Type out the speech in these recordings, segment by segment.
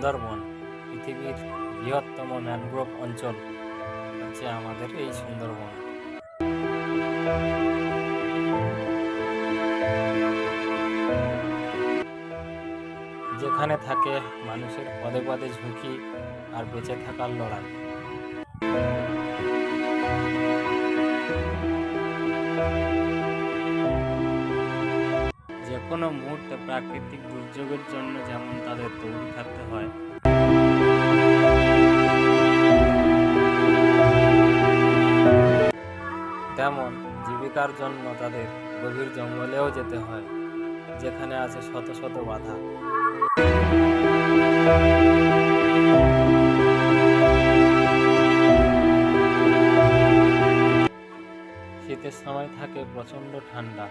সুন্দরবন পৃথিবীর বৃহত্তম ম্যানগ্রোভ অঞ্চল হচ্ছে আমাদের এই সুন্দরবন। যেখানে থাকে মানুষের পদে পদে ঝুঁকি আর বেঁচে থাকার লড়াই। যে কোনো মুহূর্তে প্রাকৃতিক দুর্যোগের জন্য যেমন তাদের তৈরি থাকতে হয়, তেমন জীবিকার জন্য তাদের গভীর জঙ্গলেও যেতে হয়, যেখানে আছে শত শত বাধা। শীতের সময় থাকে প্রচণ্ড ঠান্ডা,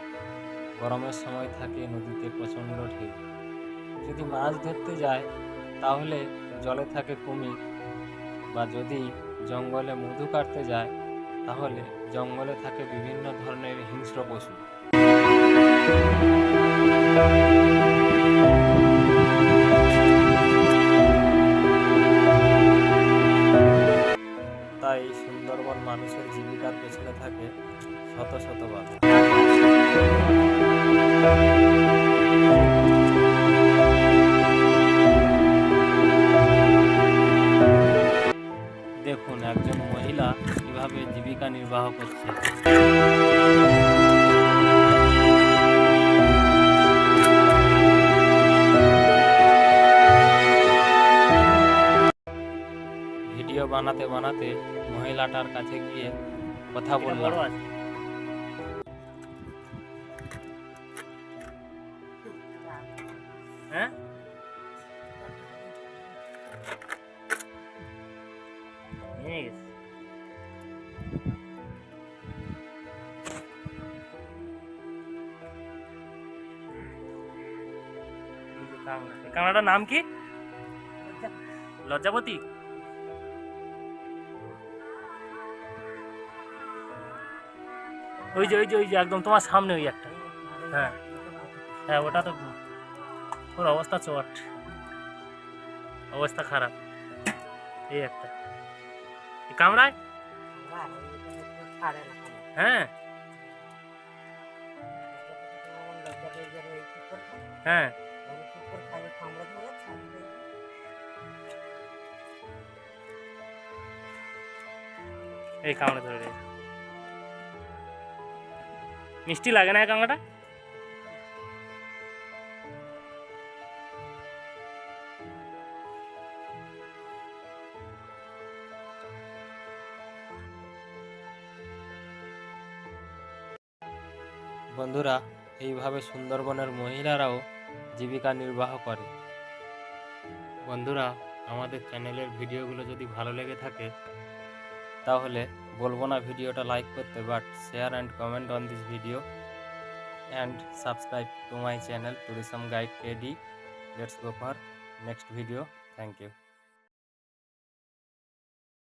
গরমের সময় থাকে নদীতে প্রচণ্ড ঢেউ। যদি মাছ ধরতে যায় তাহলে জলে থাকে কুমির, বা যদি জঙ্গলে মধু কাটতে যায় তাহলে জঙ্গলে থাকে বিভিন্ন ধরনের হিংস্র পশু। তাই সুন্দরবন মানুষের জীবিকার পেছনে থাকে শত শত বাধা। দেখুন একজন মহিলা কিভাবে জীবিকা নির্বাহ করছে। ভিডিও বানাতে বানাতে মহিলাটার কাছে গিয়ে কথা বললাম। হ্যাঁ, কানাডার নাম কি? লজ্জাবতী। ওই যে একদম তোমার সামনে ওই একটা। হ্যাঁ হ্যাঁ, ওটা তো ওর অবস্থা চট, অবস্থা খারাপ। এই একটা কামড়ায়। হ্যাঁ হ্যাঁ, এই কামড়া ধরে রে। মিষ্টি লাগে না এই কামড়াটা? বন্ধুরা, এইভাবে সুন্দরবনের মহিলারাও জীবিকা নির্বাহ করে। বন্ধুরা, আমাদের চ্যানেলের ভিডিওগুলো যদি ভালো লেগে থাকে তাহলে বলবো না ভিডিওটা লাইক করতে, but share and comment on this video and subscribe to my channel Tourism Guide KD. Let's go for next video. Thank you.